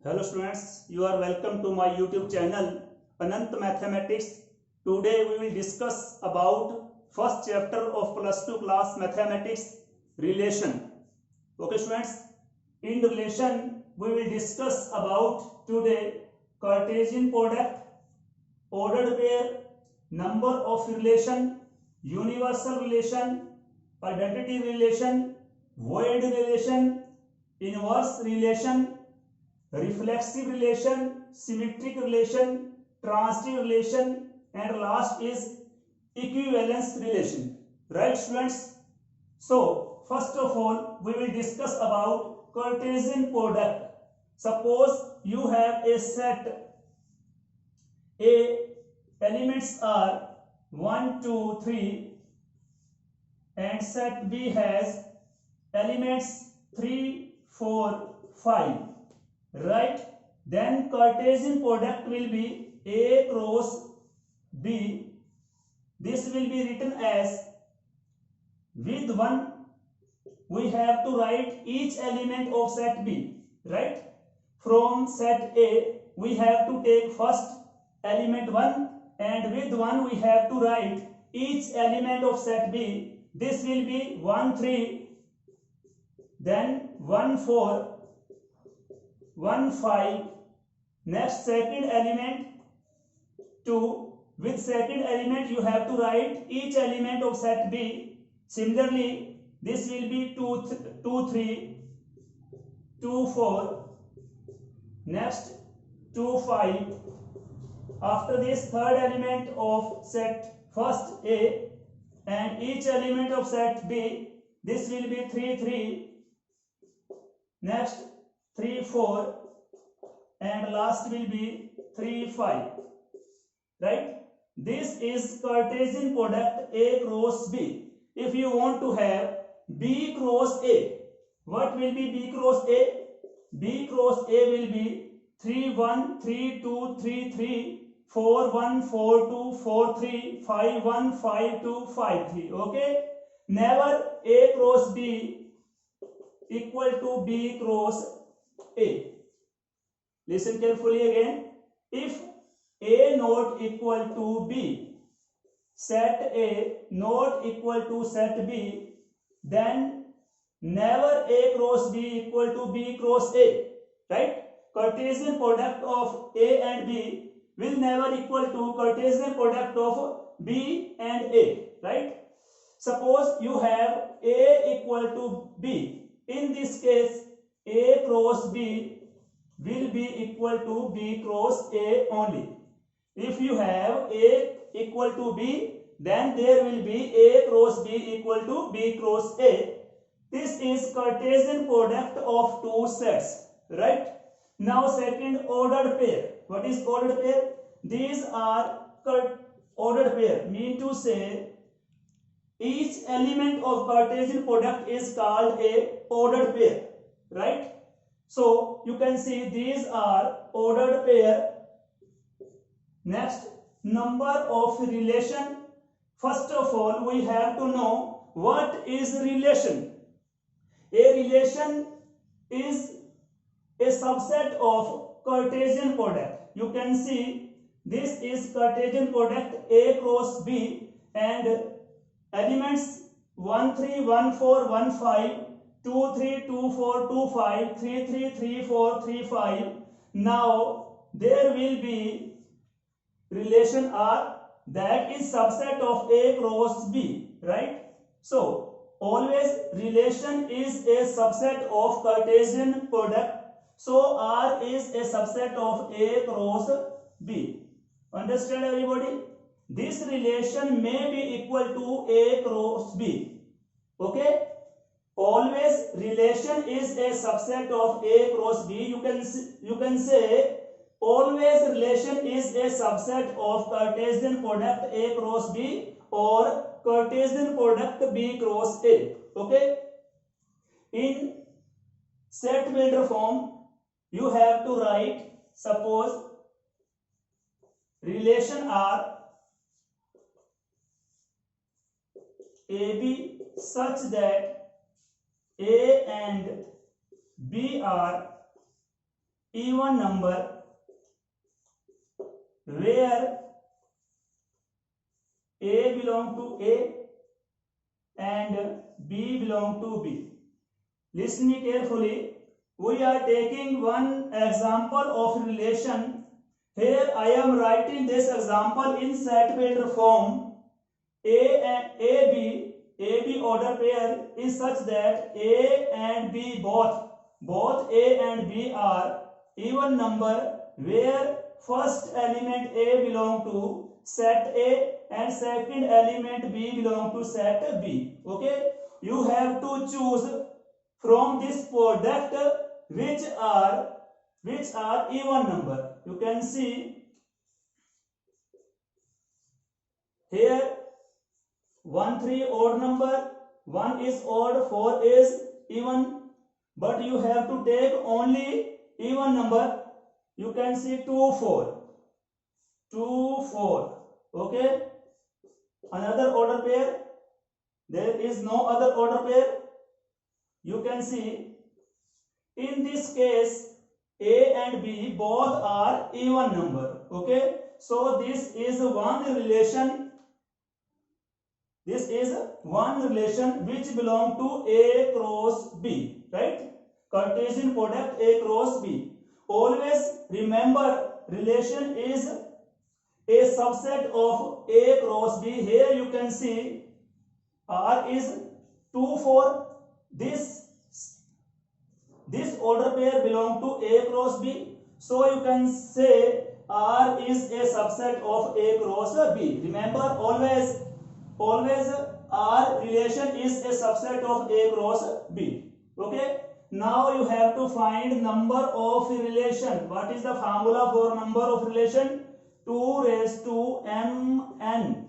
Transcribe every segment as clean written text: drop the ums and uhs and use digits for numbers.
Hello students, you are welcome to my YouTube channel Anant Mathematics. Today we will discuss about first chapter of plus 2 class mathematics, relation. Okay students, in relation we will discuss about today Cartesian product, ordered pair, number of relation, universal relation, identity relation, void relation, inverse relation, reflexive relation, symmetric relation, transitive relation, and last is equivalence relation. Right students? So first of all we will discuss about Cartesian product. Suppose you have a set A, elements are 1, 2, 3 and set B has elements 3, 4, 5. Right? Then Cartesian product will be A cross B. This will be written as, with 1 we have to write each element of set B. Right? From set A we have to take first element 1 and with 1 we have to write each element of set B. This will be 1, 3, then 1, 4, 1, 5, next second element 2. With second element you have to write each element of set B. Similarly, this will be 2, 3, 2, 4, next 2, 5. After this third element of set first A and each element of set B, this will be 3, 3, next 3, 4 and last will be 3, 5. Right? This is Cartesian product A cross B. If you want to have B cross A, what will be B cross A? B cross A will be 3, 1, 3, 2, 3, 3, 4, 1, 4, 2, 4, 3, 5, 1, 5, 2, 5, 3. Okay? Never A cross B equal to B cross A. Listen carefully again. If A not equal to B, set A not equal to set B, then never A cross B equal to B cross A. Right? Cartesian product of A and B will never equal to Cartesian product of B and A. Right? Suppose you have A equal to B. In this case, A cross B will be equal to B cross A only. If you have A equal to B, then there will be A cross B equal to B cross A. This is Cartesian product of two sets. Right? Now second, ordered pair. What is ordered pair? These are ordered pair. Mean to say each element of Cartesian product is called a ordered pair. Right? So you can see these are ordered pair. Next, number of relation. First of all, we have to know what is relation. A relation is a subset of Cartesian product. You can see this is Cartesian product A cross B and elements 1, 3, 1, 4, 1, 5, 2, 3, 2, 4, 2, 5, 3, 3, 3, 4, 3, 5. Now there will be relation R that is subset of A cross B. Right? So always relation is a subset of Cartesian product. So R is a subset of A cross B. Understand everybody? This relation may be equal to A cross B. Okay? Always relation is a subset of A cross B. You can say always relation is a subset of Cartesian product A cross B or Cartesian product B cross A. Okay? In set builder form, you have to write, suppose relation R AB such that A and B are even number where A belong to A and B belong to B. Listen me carefully. We are taking one example of relation. Here I am writing this example in set builder form. A and AB order pair is such that A and B both A and B are even number where first element A belong to set A and second element B belong to set B. Okay, you have to choose from this product which are even number. You can see here 1 3 odd number, 1 is odd, 4 is even, but you have to take only even number. You can see 2 4. Okay, another order pair, there is no other order pair. You can see in this case A and B both are even number. Okay, so this is one relation. This is one relation which belong to A cross B, right? Cartesian product A cross B. Always remember, relation is a subset of A cross B. Here you can see R is 2 4. This order pair belong to A cross B. So you can say R is a subset of A cross B. Remember, always R relation is a subset of A cross B. Okay. Now you have to find number of relation. What is the formula for number of relation? 2 raised to mn.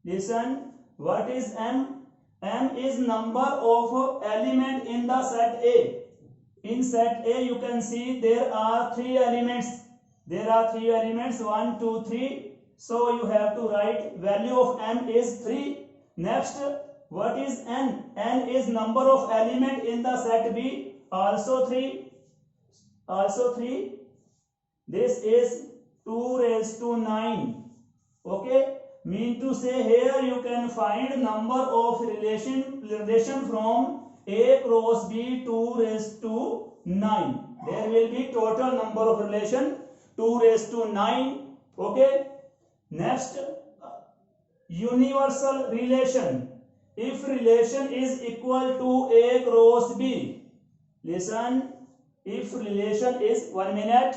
Listen, what is m? M is number of element in the set A. In set A you can see there are 3 elements. There are 3 elements, 1 2 3. So you have to write value of m is 3. Next, what is n? N is number of element in the set B, also 3. This is 2 raised to 9. Okay, mean to say here you can find number of relation from A cross B 2 raised to 9. There will be total number of relation 2 raised to 9. Okay. Next, universal relation. If relation is equal to A cross B, listen, if relation is, 1 minute,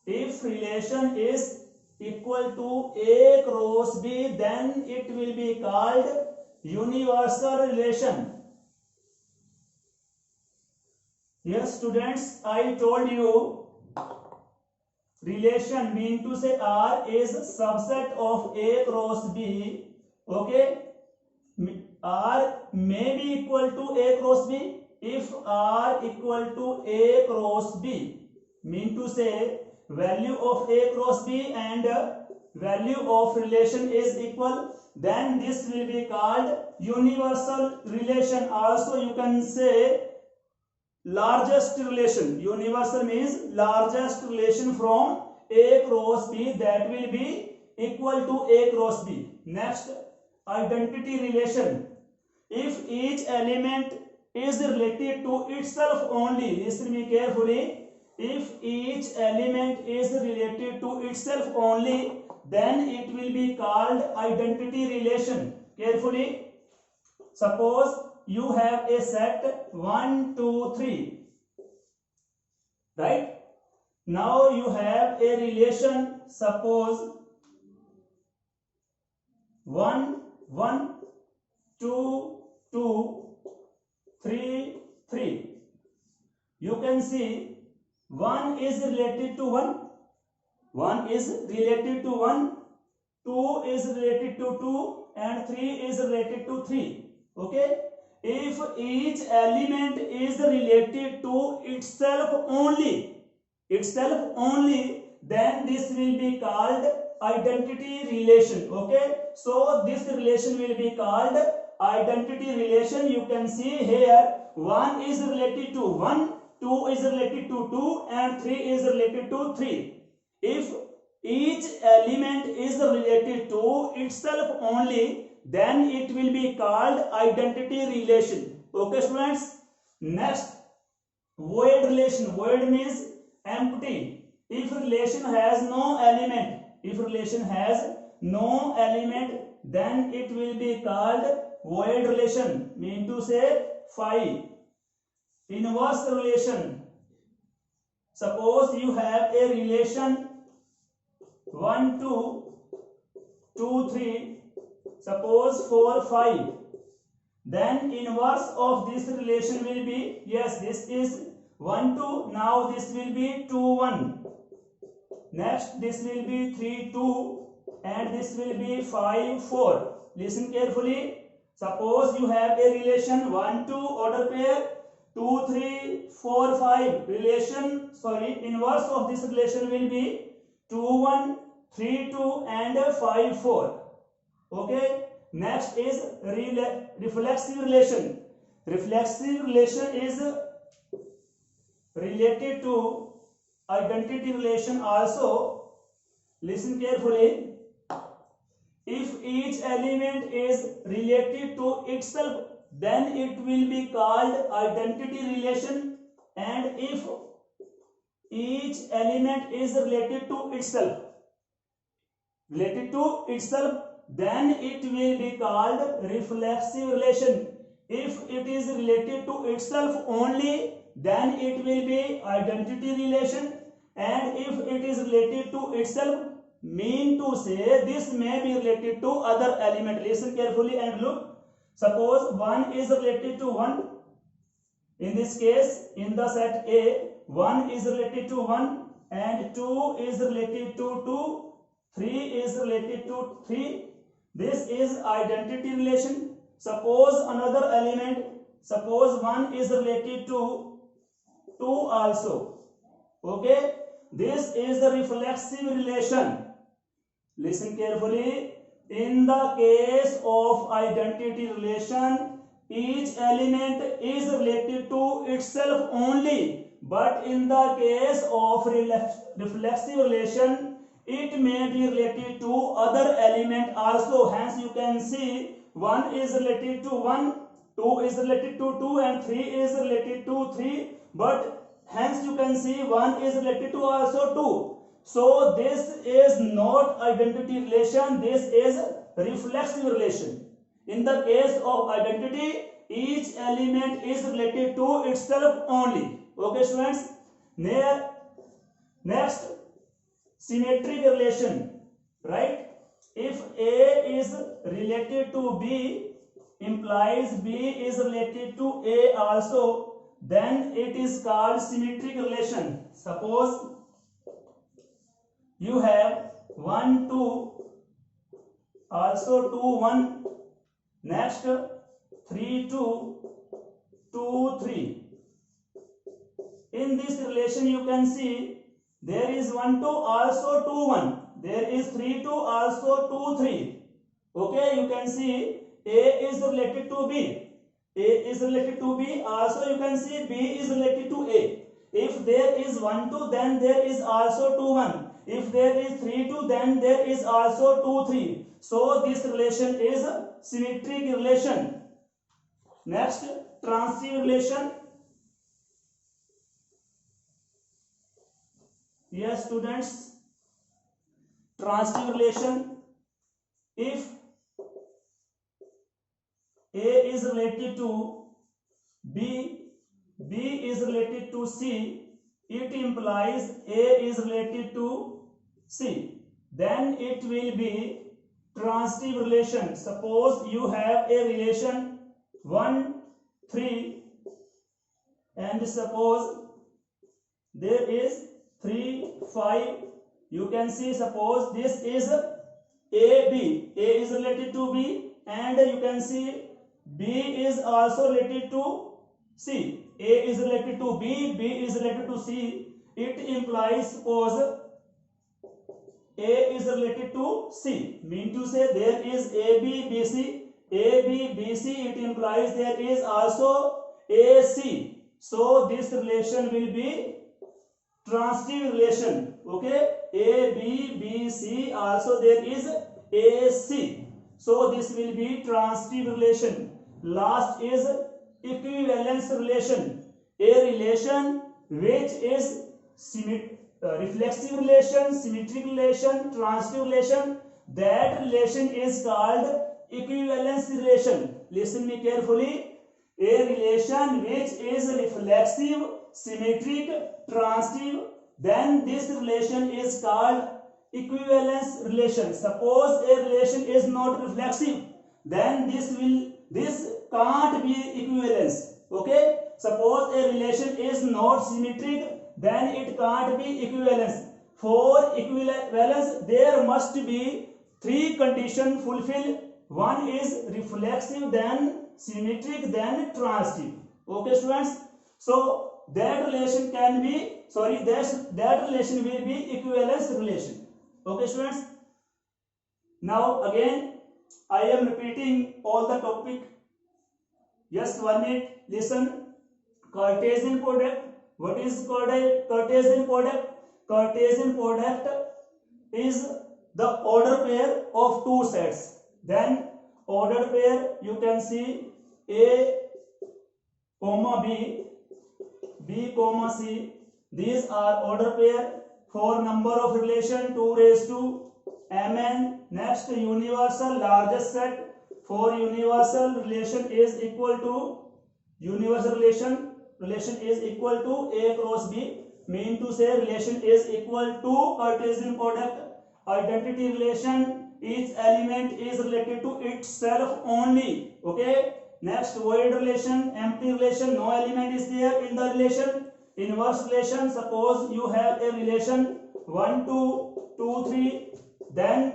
if relation is equal to A cross B, then it will be called universal relation. Yes students, I told you relation mean to say R is subset of A cross B. Okay, R may be equal to A cross B. If R equal to A cross B, mean to say value of A cross B and value of relation is equal, then this will be called universal relation. Also you can say largest relation. Universal means largest relation from A cross B, that will be equal to A cross B. Next, identity relation. If each element is related to itself only, listen me carefully, if each element is related to itself only, then it will be called identity relation. Carefully, suppose you have a set 1 2 3, right? Now you have a relation, suppose 1 1 2 2 3 3. You can see 1 is related to 1 is related to 1, 2 is related to 2 and 3 is related to 3. Okay, if each element is related to itself only, then this will be called identity relation. Okay, so this relation will be called identity relation. You can see here 1 is related to 1, 2 is related to 2 and 3 is related to 3. If each element is related to itself only, then it will be called identity relation. Okay students. Next, void relation. Void means empty. If relation has no element, then it will be called void relation. Mean to say phi. Inverse relation. Suppose you have a relation 1 2 2 3, suppose 4 5, then inverse of this relation will be, yes, this is 1 2, now this will be 2 1, next this will be 3 2 and this will be 5 4. Listen carefully. Suppose you have a relation 1 2 order pair, 2 3 4 5 relation, inverse of this relation will be 2 1 3 2 and 5 4. Okay. Next is reflexive relation. Reflexive relation is related to identity relation also. Listen carefully. If each element is related to itself, then it will be called identity relation, and if each element is related to itself, then it will be called reflexive relation. If it is related to itself only, then it will be identity relation, and if it is related to itself, mean to say this may be related to other element. Listen carefully and look. Suppose 1 is related to 1. In this case, in the set A, 1 is related to 1 and 2 is related to 2, 3 is related to 3. This is identity relation. Suppose another element, suppose 1 is related to 2 also. Okay, this is the reflexive relation. Listen carefully. In the case of identity relation, each element is related to itself only, but in the case of reflexive relation, it may be related to other element also. Hence you can see 1 is related to 1, 2 is related to 2 and 3 is related to 3, but hence you can see 1 is related to also 2. So this is not identity relation, this is reflexive relation. In the case of identity, each element is related to itself only. Okay students. Next, symmetric relation, right? If A is related to B, implies B is related to A also, then it is called symmetric relation. Suppose you have 1 2, also 2 1, next 3 2, 2 3. In this relation you can see there is 1 2 also 2 1, there is 3 2 also 2 3. Okay, you can see A is related to B, A is related to B, also you can see B is related to A. If there is 1 2, then there is also 2 1. If there is 3 2, then there is also 2 3. So this relation is symmetric relation. Next, transitive relation. Yes students, transitive relation. If A is related to B, B is related to C, it implies A is related to C, then it will be transitive relation. Suppose you have a relation 1 3 and suppose there is 3 5. You can see, suppose this is AB, A is related to B, and you can see B is also related to C. A is related to B, B is related to C. It implies, suppose A is related to C, mean to say there is AB BC, AB BC, it implies there is also AC. So this relation will be transitive relation. Okay, A, B, B, C. Also there is AC. So this will be transitive relation. Last is equivalence relation. A relation which is reflexive relation, symmetric relation, transitive relation. That relation is called equivalence relation. Listen me carefully. A relation which is reflexive, symmetric, transitive, then this relation is called equivalence relation. Suppose a relation is not reflexive, then this can't be equivalence. Okay, suppose a relation is not symmetric, then it can't be equivalence. For equivalence there must be three conditions fulfilled. One is reflexive, then symmetric, then transitive. Okay students, so that relation can be, that relation will be equivalence relation. Okay students, now again I am repeating all the topic. Just 1 minute, listen. Cartesian product. What is Cartesian product? Cartesian product is the order pair of two sets. Then ordered pair you can see A comma B, B comma C. These are order pair for number of relation 2 raised to mn. Next, universal largest set. For universal relation is equal to relation is equal to A cross B. Mean to say relation is equal to Cartesian product. Identity relation, each element is related to itself only. Okay. Next, void relation, empty relation, no element is there in the relation. Inverse relation, suppose you have a relation 1 2 2 3, then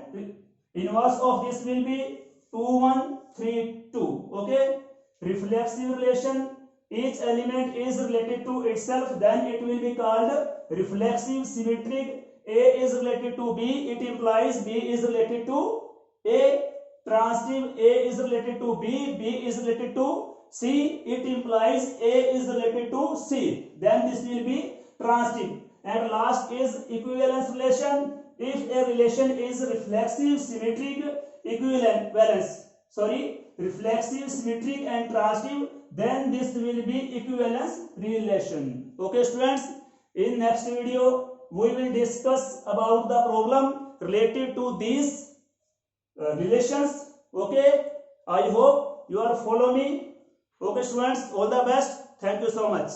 inverse of this will be 2 1 3 2. Okay. Reflexive relation, each element is related to itself, then it will be called reflexive. Symmetric, A is related to B, it implies B is related to A. Transitive, A is related to B, B is related to C, it implies A is related to C, then this will be transitive. And last is equivalence relation. If a relation is reflexive, symmetric, reflexive, symmetric and transitive, then this will be equivalence relation. Okay students, in next video we will discuss about the problem related to these relations. Okay, I hope you are follow me. Okay students, all the best. Thank you so much.